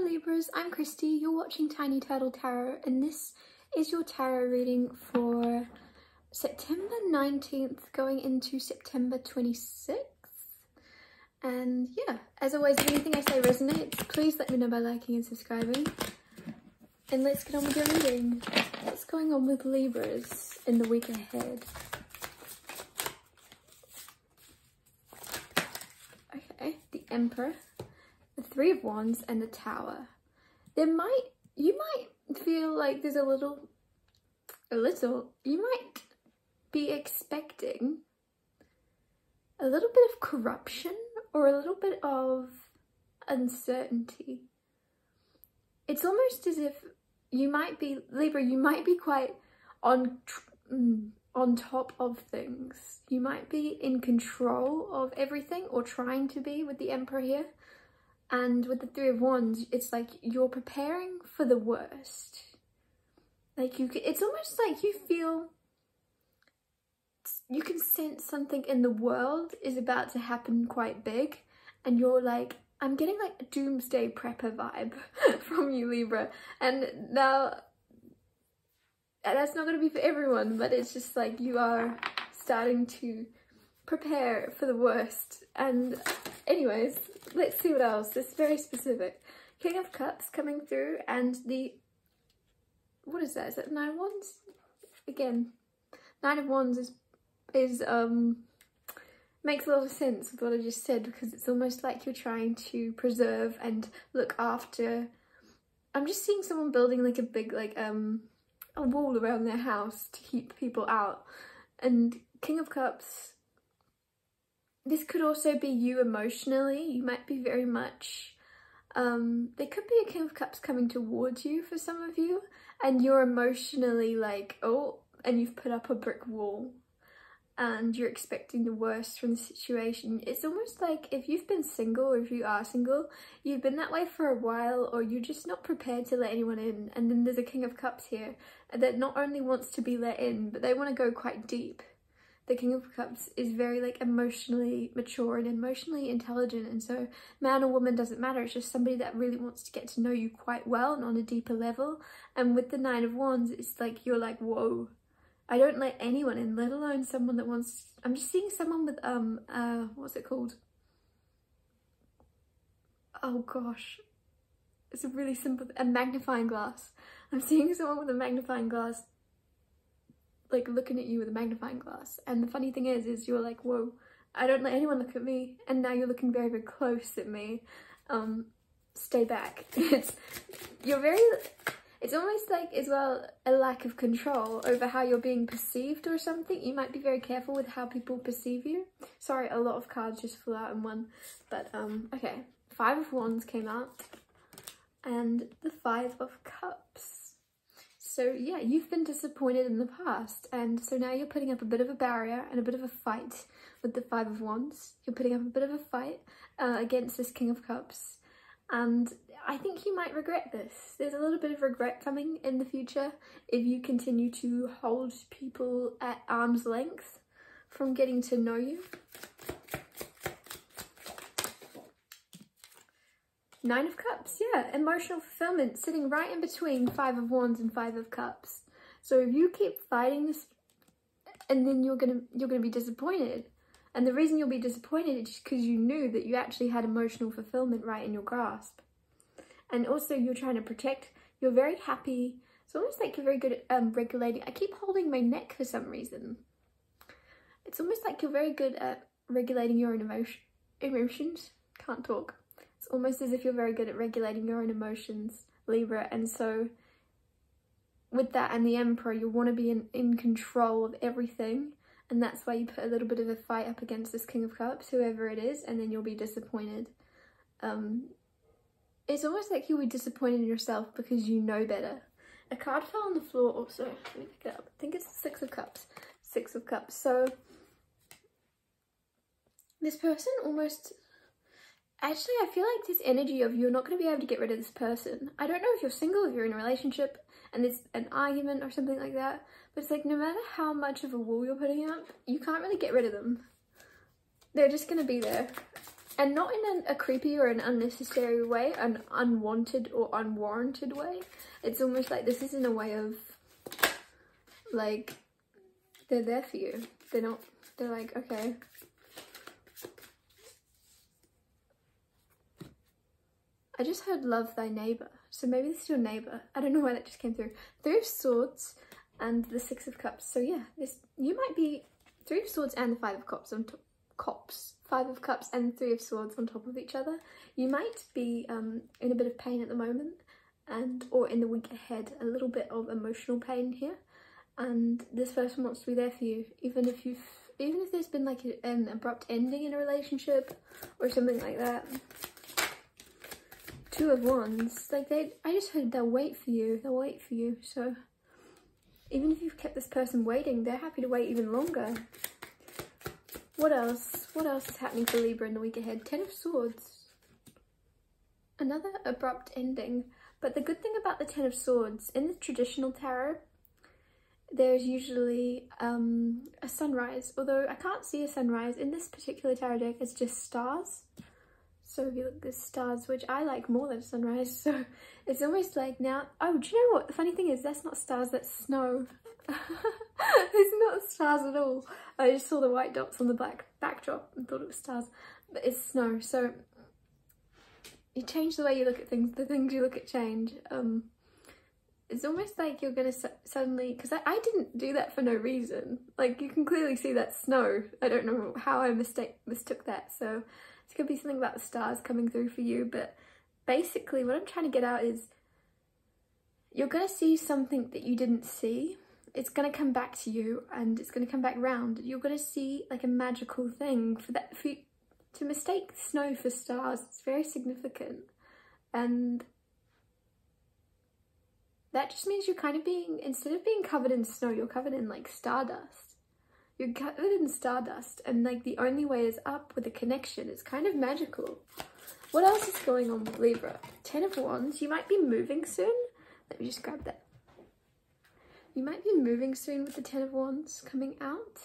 Hello Libras, I'm Christy, you're watching Tiny Turtle Tarot, and this is your tarot reading for September 19th going into September 26th. And yeah, as always, if anything I say resonates, please let me know by liking and subscribing. And let's get on with your reading. What's going on with Libras in the week ahead? Okay, the Emperor, the Three of Wands, and the Tower. You might feel like there's you might be expecting a little bit of corruption or a little bit of uncertainty. It's almost as if you might be, Libra, you might be quite on top of things. You might be in control of everything, or trying to be, with the Emperor here. And with the Three of Wands, it's like you're preparing for the worst. Like it's almost like you feel, you can sense something in the world is about to happen quite big, and you're like, I'm getting like a doomsday prepper vibe from you, Libra. And now, that's not going to be for everyone, but it's just like you are starting to prepare for the worst. And anyways, let's see what else. This is very specific. King of Cups coming through, and the, what is that? Is that Nine of Wands? Again, Nine of Wands is makes a lot of sense with what I just said, because it's almost like you're trying to preserve and look after. I'm just seeing someone building like a big, like a wall around their house to keep people out. And King of Cups, this could also be you emotionally. You might be very much, there could be a King of Cups coming towards you for some of you, and you're emotionally like, oh, and you've put up a brick wall and you're expecting the worst from the situation. It's almost like if you've been single, or if you are single, you've been that way for a while, or you're just not prepared to let anyone in. And then there's a King of Cups here that not only wants to be let in, but they want to go quite deep. The King of Cups is very like emotionally mature and emotionally intelligent, and so man or woman doesn't matter. It's just somebody that really wants to get to know you quite well and on a deeper level. And with the Nine of Wands, it's like you're like, whoa, I don't let anyone in, let alone someone that wants. I'm just seeing someone with what's it called? Oh gosh, it's a really simple, a magnifying glass. I'm seeing someone with a magnifying glass, like looking at you with a magnifying glass. And the funny thing is you're like, whoa, I don't let anyone look at me, and now you're looking very, very close at me. Stay back. It's almost like as well a lack of control over how you're being perceived or something. You might be very careful with how people perceive you. Sorry, a lot of cards just flew out in one, but okay. Five of Wands came out, and the Five of Cups. So yeah, you've been disappointed in the past, and so now you're putting up a bit of a barrier and a bit of a fight with the Five of Wands. You're putting up a bit of a fight against this King of Cups, and I think you might regret this. There's a little bit of regret coming in the future if you continue to hold people at arm's length from getting to know you. Nine of Cups, yeah, emotional fulfillment sitting right in between Five of Wands and Five of Cups. So if you keep fighting this, and then you're gonna be disappointed. And the reason you'll be disappointed is just because you knew that you actually had emotional fulfillment right in your grasp. And also you're trying to protect, you're very happy. It's almost like you're very good at regulating. I keep holding my neck for some reason. It's almost like you're very good at regulating your own emotions. Can't talk. It's almost as if you're very good at regulating your own emotions, Libra. And so with that and the Emperor, you want to be in control of everything. And that's why you put a little bit of a fight up against this King of Cups, whoever it is, and then you'll be disappointed. It's almost like you'll be disappointed in yourself because you know better. A card fell on the floor also. Let me pick it up. I think it's the Six of Cups. Six of Cups. So this person almost... Actually, I feel like this energy of you're not going to be able to get rid of this person. I don't know if you're single, if you're in a relationship and there's an argument or something like that. But it's like no matter how much of a wall you're putting up, you can't really get rid of them. They're just going to be there. And not in a creepy or an unnecessary way, an unwanted or unwarranted way. It's almost like this is in a way of, like, they're there for you. They're not, they're like, okay. I just heard love thy neighbour. So maybe this is your neighbour. I don't know why that just came through. Three of Swords and the Six of Cups. So yeah, this, you might be Three of Swords and the Five of Cups on top. Five of Cups and Three of Swords on top of each other. You might be in a bit of pain at the moment, and or in the week ahead, a little bit of emotional pain here, and this person wants to be there for you, even if there's been like an abrupt ending in a relationship or something like that. Two of Wands, like I just heard they'll wait for you. They'll wait for you. So even if you've kept this person waiting, they're happy to wait even longer. What else? What else is happening for Libra in the week ahead? Ten of Swords. Another abrupt ending. But the good thing about the Ten of Swords, in the traditional tarot, there's usually a sunrise. Although I can't see a sunrise. In this particular tarot deck, it's just stars. So if you look, there's stars, which I like more than sunrise. So it's almost like now... Oh, do you know what? The funny thing is, that's not stars, that's snow. It's not stars at all. I just saw the white dots on the black backdrop and thought it was stars, but it's snow. So you change the way you look at things, the things you look at change. It's almost like you're gonna suddenly, because I didn't do that for no reason. Like, you can clearly see that snow. I don't know how I mistook that. So it's gonna be something about the stars coming through for you. But basically what I'm trying to get out is you're gonna see something that you didn't see. It's going to come back to you, and it's going to come back round. You're going to see like a magical thing to mistake snow for stars. It's very significant, and that just means you're kind of being, instead of being covered in snow, you're covered in like stardust. You're covered in stardust, and like the only way is up with a connection. It's kind of magical. What else is going on with Libra? Ten of Wands. You might be moving soon. Let me just grab that. You might be moving soon with the Ten of Wands coming out.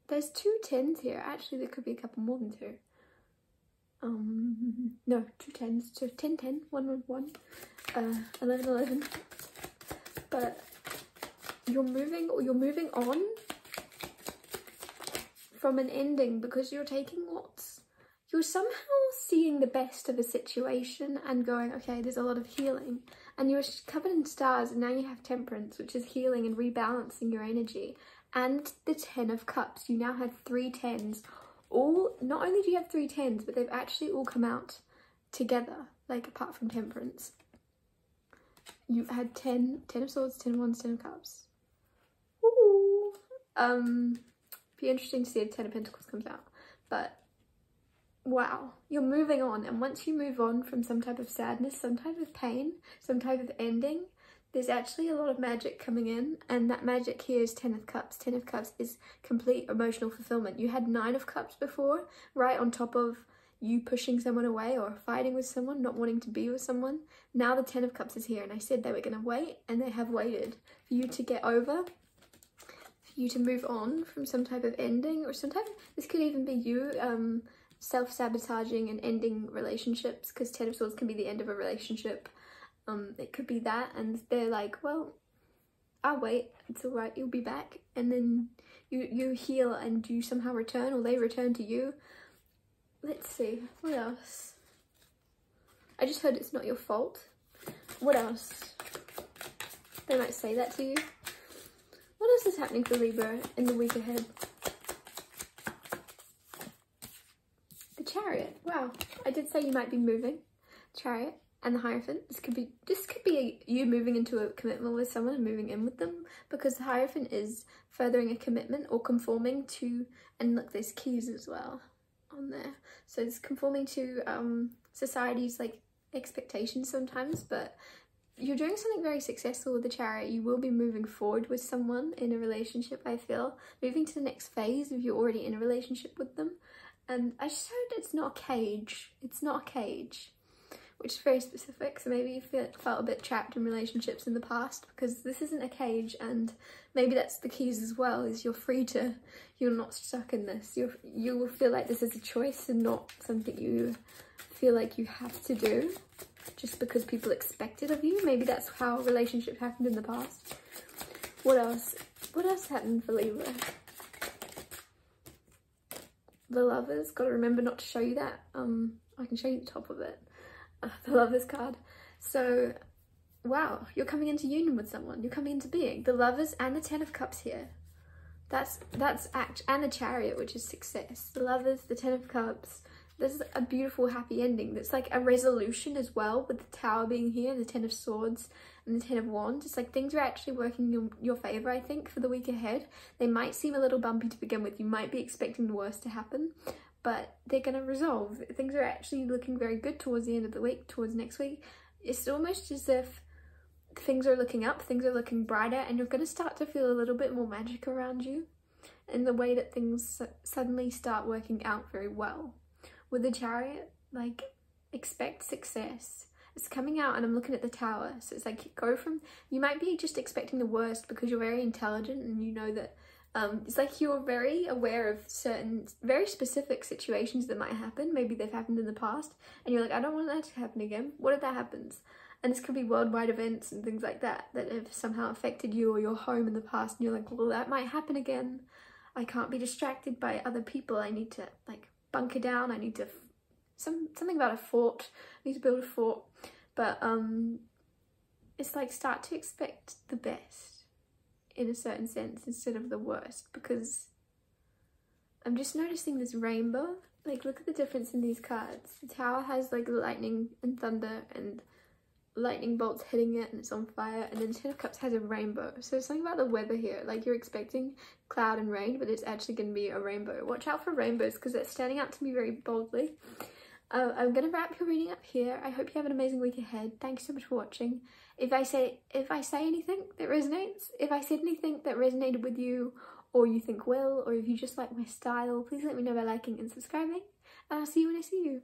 There's two tens here. Actually, there could be a couple more than two. No, two tens. So 10, 10, 1, 1, 1, 11, 11. But you're moving, or you're moving on from an ending, because you're taking lots. You're somehow seeing the best of a situation and going, okay, there's a lot of healing. And you're covered in stars, and now you have Temperance, which is healing and rebalancing your energy. And the Ten of Cups. You now have three tens. Not only do you have three tens, but they've actually all come out together, like apart from Temperance. You had 10 of Swords, 10 of Wands, 10 of Cups. Ooh. Be interesting to see if 10 of Pentacles comes out. But wow, you're moving on, and once you move on from some type of sadness, some type of pain, some type of ending, there's actually a lot of magic coming in, and that magic here is 10 of Cups. 10 of Cups is complete emotional fulfillment. You had 9 of Cups before, right on top of you pushing someone away or fighting with someone, not wanting to be with someone. Now the 10 of Cups is here, and I said they were going to wait, and they have waited for you to get over, for you to move on from some type of ending, or some type of, this could even be you, self-sabotaging and ending relationships, because 10 of Swords can be the end of a relationship. It could be that, and they're like, well, I'll wait, it's alright, you'll be back. And then you heal, and you somehow return, or they return to you. Let's see, what else? I just heard it's not your fault. What else? They might say that to you. What else is happening for Libra in the week ahead? Chariot. Wow, I did say you might be moving. Chariot and the Hierophant. This could be you moving into a commitment with someone and moving in with them, because the Hierophant is furthering a commitment or conforming to, and look, there's keys as well on there. So it's conforming to society's like expectations sometimes, but you're doing something very successful with the Chariot. You will be moving forward with someone in a relationship, I feel. Moving to the next phase if you're already in a relationship with them. And I just heard it's not a cage. It's not a cage. which is very specific. So maybe you felt a bit trapped in relationships in the past, because this isn't a cage, and maybe that's the keys as well, is you're free to, you're not stuck in this. You will feel like this is a choice and not something you feel like you have to do just because people expect it of you. Maybe that's how relationships happened in the past. What else? What else happened for Libra? The Lovers. Got to remember not to show you that. I can show you the top of it. The Lovers card. So, wow, you're coming into union with someone. You're coming into being. The Lovers and the Ten of Cups here. That's and the Chariot, which is success. The Lovers, the Ten of Cups. This is a beautiful, happy ending. That's like a resolution as well, with the Tower being here, the Ten of Swords and the Ten of Wands. It's like things are actually working in your favour, I think, for the week ahead. They might seem a little bumpy to begin with. You might be expecting the worst to happen, but they're going to resolve. Things are actually looking very good towards the end of the week, towards next week. It's almost as if things are looking up, things are looking brighter, and you're going to start to feel a little bit more magic around you in the way that things suddenly start working out very well. With the Chariot, like, expect success. It's coming out, and I'm looking at the Tower. So it's like, you might be just expecting the worst because you're very intelligent and you know that, it's like you're very aware of certain, very specific situations that might happen. Maybe they've happened in the past and you're like, I don't want that to happen again. What if that happens? And this could be worldwide events and things like that that have somehow affected you or your home in the past. And you're like, well, that might happen again. I can't be distracted by other people. I need to, like, bunker down. I need to something about a fort. I need to build a fort. But it's like, start to expect the best in a certain sense instead of the worst, because I'm just noticing this rainbow. Like, look at the difference in these cards. The Tower has like lightning and thunder and lightning bolts hitting it and it's on fire, and then Ten of Cups has a rainbow. So there's something about the weather here, like you're expecting cloud and rain, but it's actually going to be a rainbow. Watch out for rainbows because they're standing out to me very boldly. I'm going to wrap your reading up here. I hope you have an amazing week ahead. Thank you so much for watching. If I say anything that resonates, if I said anything that resonated with you, or you think will, or if you just like my style, please let me know by liking and subscribing, and I'll see you when I see you.